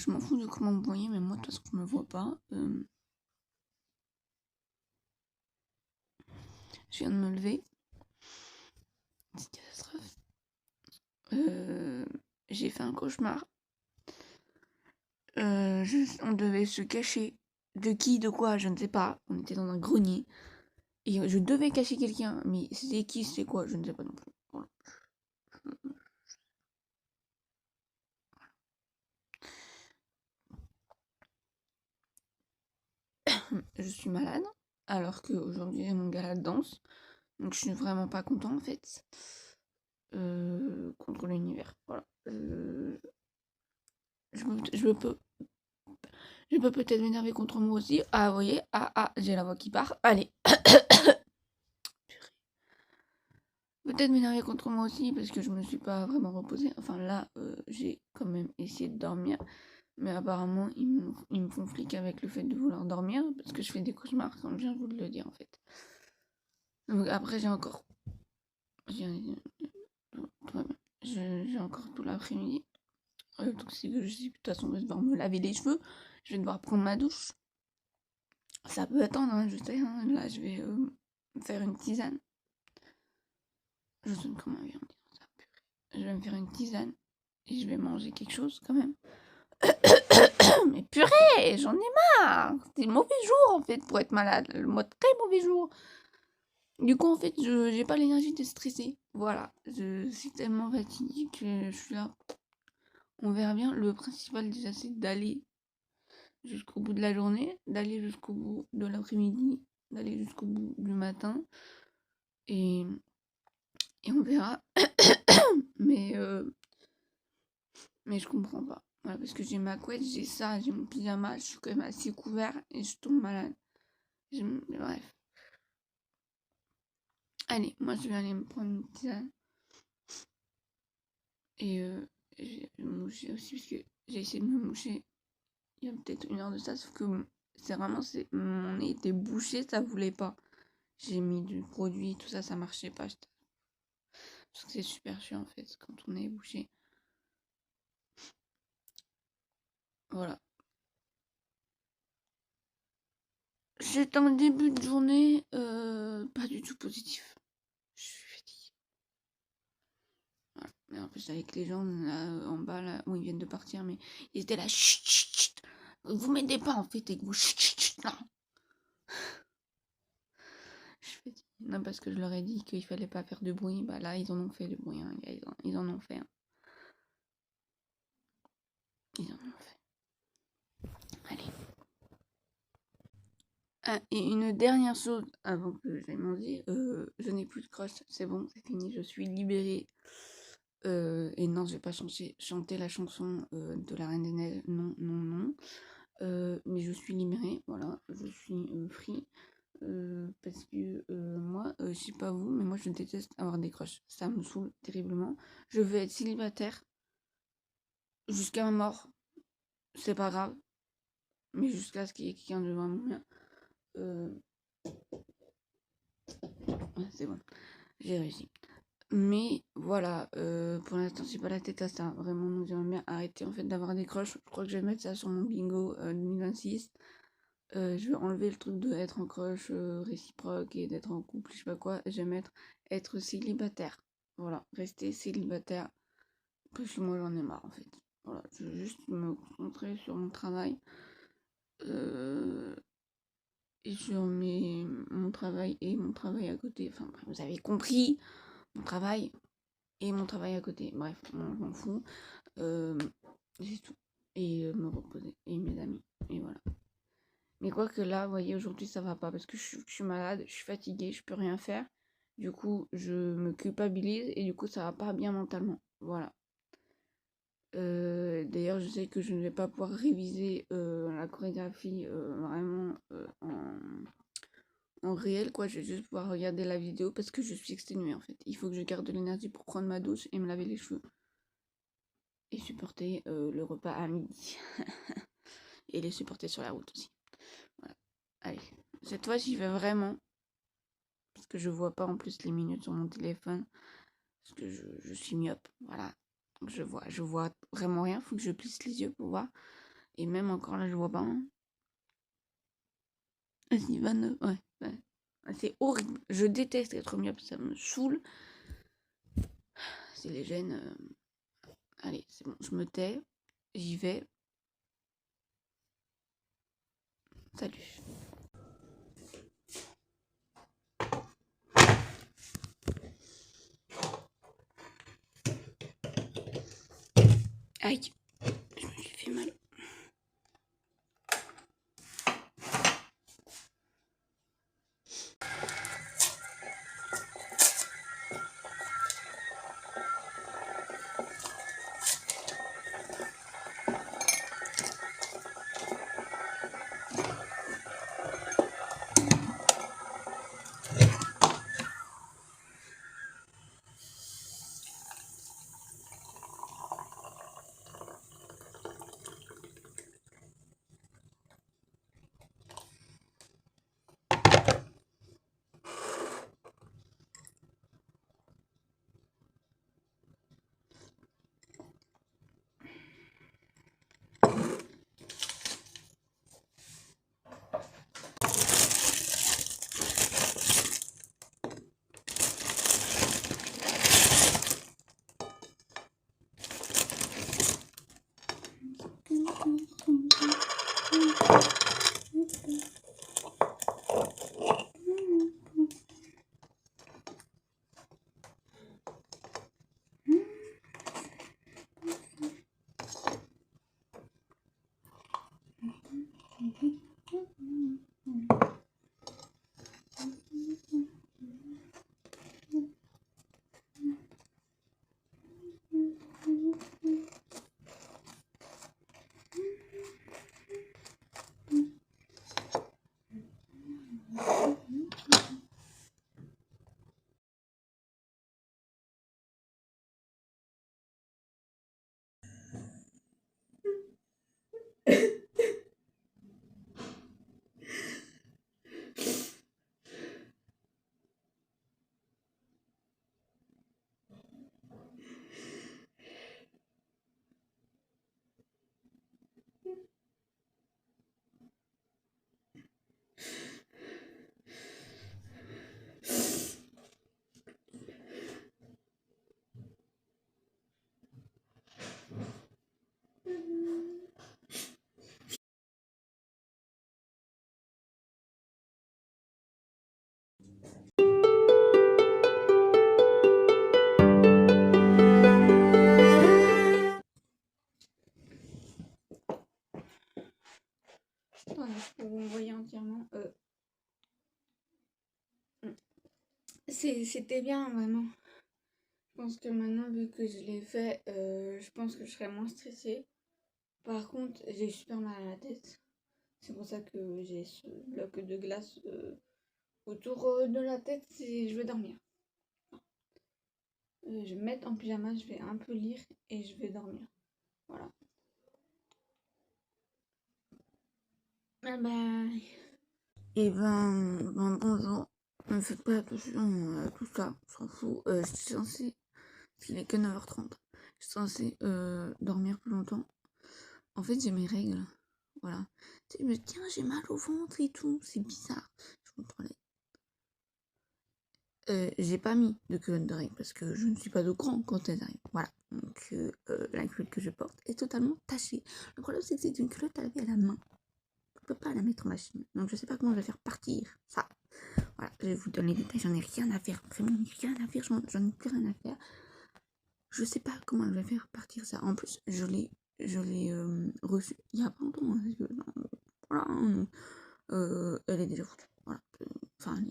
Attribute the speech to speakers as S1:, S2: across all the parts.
S1: Je m'en fous de comment vous voyez, mais moi, de toute façon, je me vois pas. Je viens de me lever. C'est une catastrophe. J'ai fait un cauchemar. On devait se cacher. De qui, de quoi, je ne sais pas. On était dans un grenier. Et je devais cacher quelqu'un. Mais c'était qui, c'est quoi, je ne sais pas non plus. Voilà. Je suis malade. Alors qu'aujourd'hui, j'ai mon gala de danse. Donc je suis vraiment pas content en fait. Contre l'univers. Voilà. Je peux peut-être m'énerver contre moi aussi. Ah, vous voyez, j'ai la voix qui part. Allez. Peut-être m'énerver contre moi aussi parce que je me suis pas vraiment reposée. Enfin là, j'ai quand même essayé de dormir. Mais apparemment, ils me font flic avec le fait de vouloir dormir parce que je fais des cauchemars, comme je viens de vous le dire en fait. Donc après, j'ai encore... J'ai encore tout l'après-midi. Donc c'est que je sais, de toute façon, je vais devoir me laver les cheveux. Je vais devoir prendre ma douche. Ça peut attendre, hein, je sais. Hein. Là, je vais faire une tisane. Je sonne comme un viande. Je vais me faire une tisane. Et je vais manger quelque chose quand même. Mais purée, j'en ai marre. C'est le mauvais jour en fait pour être malade. Le très mauvais jour. Du coup, en fait, j'ai pas l'énergie de stresser. Voilà. Je suis tellement fatiguée que je suis là. On verra bien. Le principal déjà, c'est d'aller jusqu'au bout de la journée, d'aller jusqu'au bout de l'après-midi, d'aller jusqu'au bout du matin. Et on verra. mais je comprends pas. Voilà, parce que j'ai ma couette, j'ai ça, j'ai mon pyjama, je suis quand même assez couvert et je tombe malade. Bref. Allez, moi je vais aller me prendre une tisane. Et je vais me moucher aussi, parce que j'ai essayé de me moucher il y a peut-être 1 heure de ça, sauf que c'est vraiment, mon nez était bouché, ça voulait pas. J'ai mis du produit, tout ça, ça marchait pas. Parce que c'est super chiant en fait, quand on est bouché. Voilà. C'est un début de journée pas du tout positif. Je suis fatiguée. Voilà. Mais en plus avec les gens là, en bas là, où ils viennent de partir, mais ils étaient là, chut, chut, chut. Vous m'aidez pas en fait, et que vous chut, chut, chut, non. Je suis fatiguée. Non, parce que je leur ai dit qu'il fallait pas faire de bruit. Bah là, ils en ont fait du bruit. Hein. Ils en ont fait. Hein. Ils en ont fait. Allez. Ah, et une dernière chose avant que j'aille manger, je n'ai plus de crush, c'est bon, c'est fini, je suis libérée. Et non, je vais pas chanter la chanson de la Reine des Neiges, non, non, non. Mais je suis libérée, voilà, je suis free. Parce que moi, je sais pas vous, mais moi je déteste avoir des crushs. Ça me saoule terriblement. Je veux être célibataire jusqu'à ma mort, c'est pas grave. Mais jusqu'à ce qu'il y ait quelqu'un de vraiment bien. Ouais, c'est bon, j'ai réussi. Mais voilà, pour l'instant, j'ai pas la tête à ça. Vraiment, nous j'aimerais bien arrêter en fait d'avoir des crushs. Je crois que je vais mettre ça sur mon bingo 2026. Je vais enlever le truc de être en crush réciproque et d'être en couple, je sais pas quoi. Je vais mettre être célibataire. Voilà, rester célibataire. Parce que moi j'en ai marre en fait. Voilà, je veux juste me concentrer sur mon travail. Et sur mon travail et mon travail à côté. Enfin, vous avez compris. Mon travail et mon travail à côté. Bref, moi, je m'en fous. C'est tout. Et me reposer. Et mes amis. Et voilà. Mais quoi que là, vous voyez, aujourd'hui, ça va pas. Parce que je suis malade, je suis fatiguée, je peux rien faire. Du coup, je me culpabilise. Et du coup, ça va pas bien mentalement. Voilà. D'ailleurs, je sais que je ne vais pas pouvoir réviser la chorégraphie vraiment en réel, quoi. Je vais juste pouvoir regarder la vidéo parce que je suis exténuée en fait. Il faut que je garde de l'énergie pour prendre ma douche et me laver les cheveux. Et supporter le repas à midi. Et les supporter sur la route aussi. Voilà. Allez, cette fois j'y vais vraiment. Parce que je vois pas en plus les minutes sur mon téléphone. Parce que je suis myope. Voilà. Donc je vois vraiment rien. Faut que je plisse les yeux pour voir. Et même encore là, je vois pas. Hein. Vas-y, 29, ouais. C'est horrible. Je déteste être myope, ça me saoule. C'est les gènes. Allez, c'est bon, je me tais. J'y vais. Salut. Aïe, je me suis fait mal. Attendez, pour vous envoyer entièrement. C'était bien, vraiment. Je pense que maintenant, vu que je l'ai fait, je pense que je serai moins stressée. Par contre, j'ai super mal à la tête. C'est pour ça que j'ai ce bloc de glace autour de la tête et je vais dormir. Je vais me mettre en pyjama, je vais un peu lire et je vais dormir. Voilà. Bye bye. Et bonjour. Ne faites pas attention à tout ça, on s'en fout. Je suis censée, il est que 9h30. Je suis censée dormir plus longtemps. En fait, j'ai mes règles. Voilà. Tu sais, je me dis, tiens, j'ai mal au ventre et tout. C'est bizarre. Je comprends. J'ai pas mis de culotte de règles parce que je ne suis pas au courant quand elles arrivent. Voilà. Donc, la culotte que je porte est totalement tachée. Le problème, c'est que c'est une culotte à laver à la main. On peut pas la mettre en machine. Donc, je sais pas comment je vais faire partir ça. Voilà. Je vais vous donner les détails. J'en ai rien à faire. Vraiment, rien à faire. J'en ai plus rien à faire. Je sais pas comment je vais faire partir ça. En plus, je l'ai reçue il y a pas longtemps. Hein, voilà. Elle est déjà foutue. Voilà. Enfin,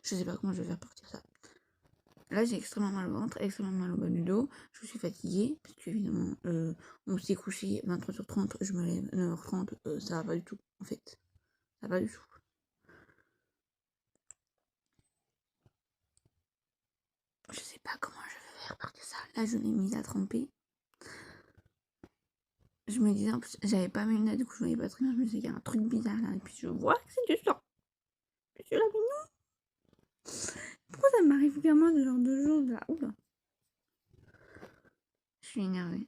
S1: je sais pas comment je vais faire partir ça. Là, j'ai extrêmement mal au ventre, extrêmement mal au bas du dos. Je suis fatiguée, parce qu'évidemment, on s'est couché 23h30, je me lève 9h30, ça va pas du tout, en fait. Ça va pas du tout. Je sais pas comment je vais faire partir ça. Là, je l'ai mise à tremper. Je me disais, en plus, j'avais pas mes lunettes, du coup, je voyais pas très bien. Je me disais, il y a un truc bizarre là, et puis je vois que c'est du sang. Je suis là, mais non. Pourquoi ça m'arrive vraiment ce genre de choses là? Oula. Je suis énervée.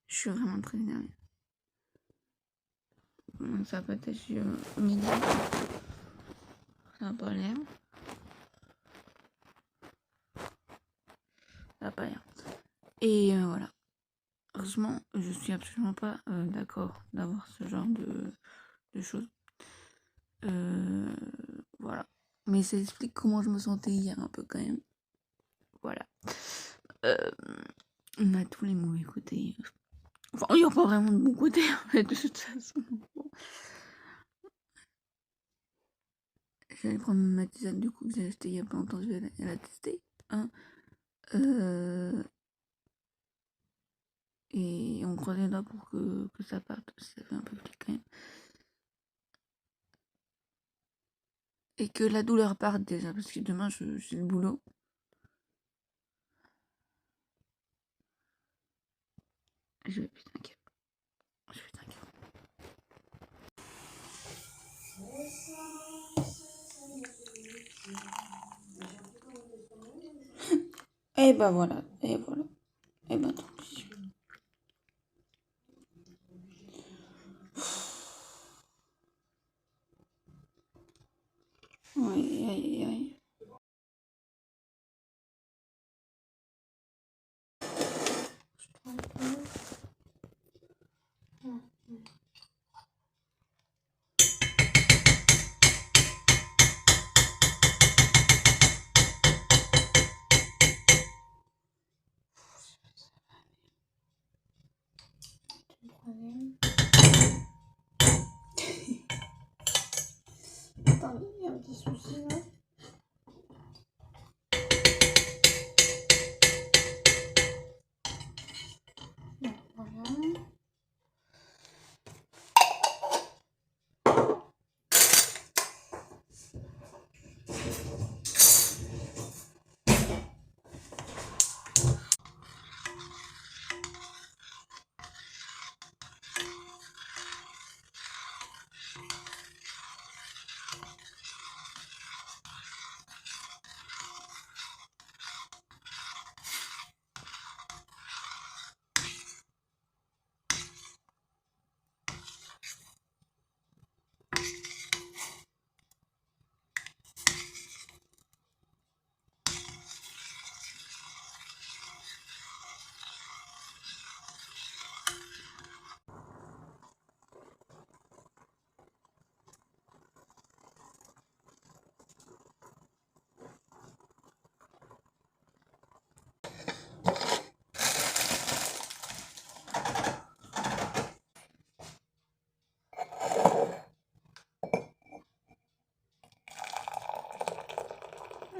S1: Je suis vraiment très énervée. ça pêche midi. Ça n'a pas l'air. Ça n'a pas l'air. Et voilà. Heureusement, je suis absolument pas d'accord d'avoir ce genre de choses. Voilà. Mais ça explique comment je me sentais hier un peu quand même. Voilà. On a tous les mauvais côtés. Enfin, il n'y a pas vraiment de bon côté en fait, de toute façon. Bon. J'allais prendre ma tisane du coup que j'ai acheté il y a pas longtemps, je vais la tester. Hein. Et on croise les doigts pour que ça parte. Ça fait un peu petit quand même. Et que la douleur parte déjà, parce que demain j'ai le boulot. Je vais putain cap. Je vais putain cap. Et bah voilà, et voilà. Et bah tant pis. Aïe aïe aïe. Attendez, il y a un petit souci là. Bon, voilà.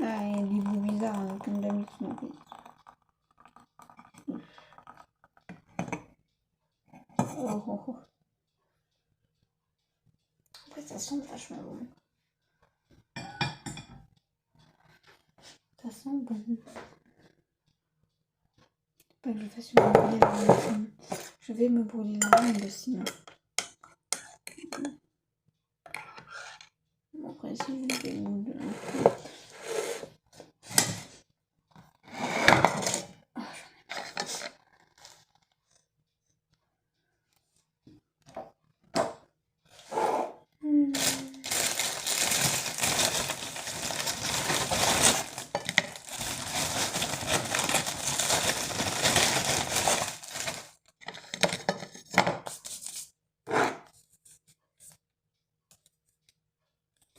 S1: Ah, il y a des bruits bizarres, hein, comme d'habitude en fait. Oh, oh, oh. Après, ça sent vachement bon. Ça sent bon. Pas que je fasse une brûlée la langue. Je vais me brûler la langue sinon. Bon, après, si je vais me...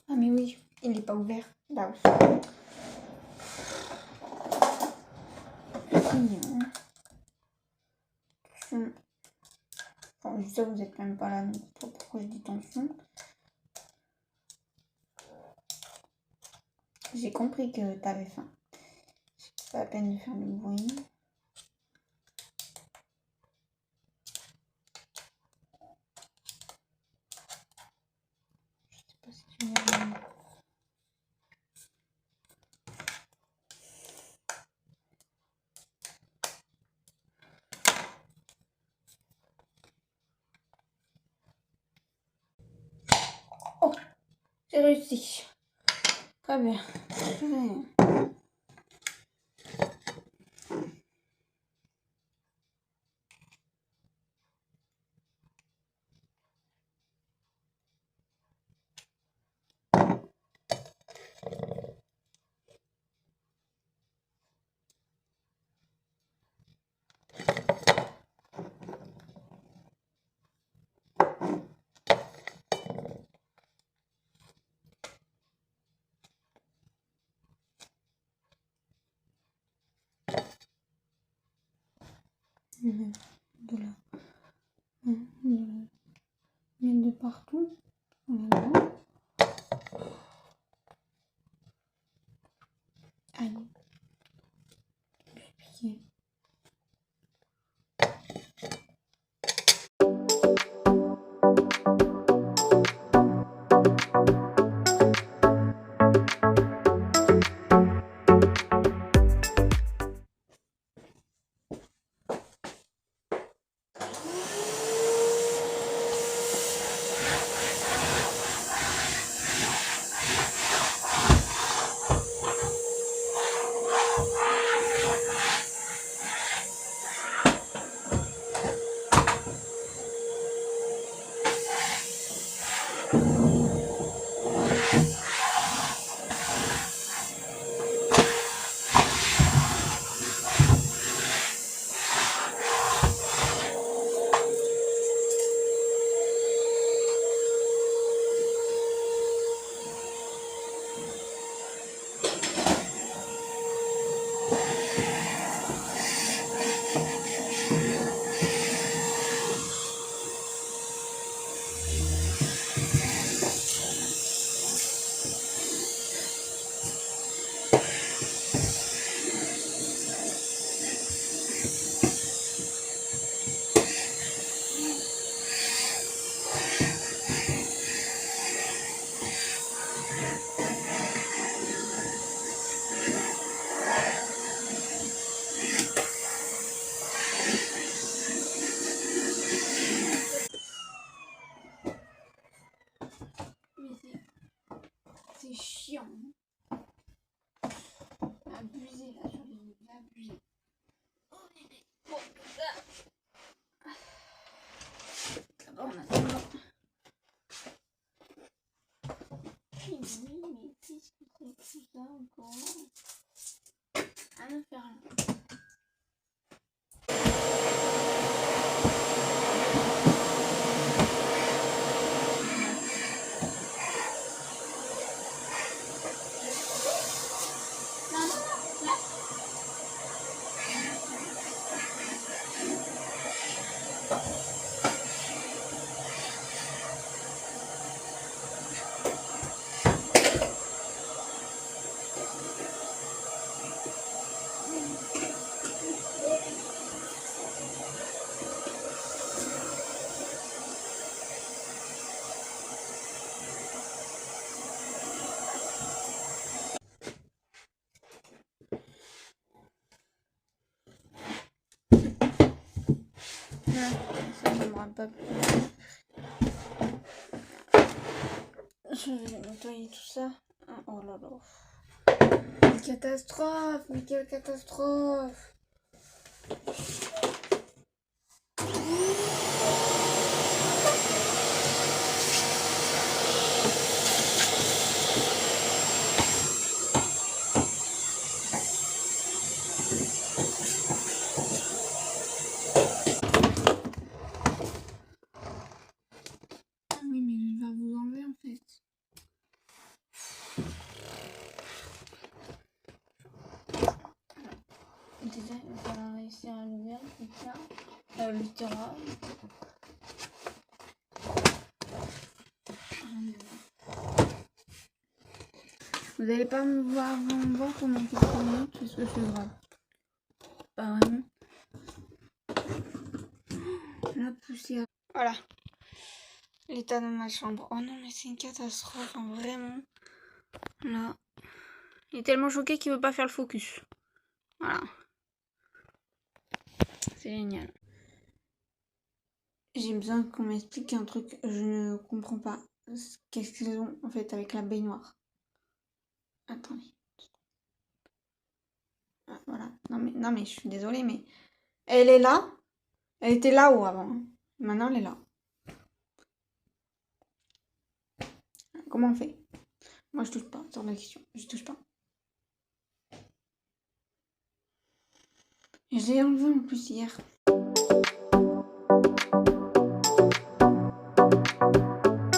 S1: Ah mais oui, il n'est pas ouvert. Bah oui. Attention. Enfin, ça vous êtes même pas là, donc pourquoi je dis attention. J'ai compris que t'avais faim. C'est pas la peine de faire le bruit. Je sais pas si tu veux... Oh, j'ai réussi. Très bien. Très bien. Aïe. Piqué. C'est chiant. Abusé là sur les yeux, abusé. Bon, d'abord on attend. Oui, mais qu'est-ce que c'est que ça encore? Rien à faire là. Ça ne m'aura pas plu. Je vais nettoyer tout ça. Oh là là. Quelle catastrophe! Mais quelle catastrophe! Oui, mais il va vous enlever en fait. Déjà, il va falloir réussir à l'ouvrir, c'est ça. Le tiroir. Vous n'allez pas me voir pendant quelques minutes, parce que c'est grave. Pas vraiment. La poussière. Voilà. L'état de ma chambre. Oh non, mais c'est une catastrophe, hein, vraiment. Là. Il est tellement choqué qu'il veut pas faire le focus. Voilà. C'est génial. J'ai besoin qu'on m'explique un truc. Je ne comprends pas. Qu'est-ce qu'ils ont en fait avec la baignoire? Attendez. Ah, voilà. Non mais je suis désolée, mais elle est là. Elle était là-haut avant, hein. Maintenant elle est là. Comment on fait? Moi je touche pas. C'est hors de question. Je touche pas. Je l'ai enlevé en plus hier.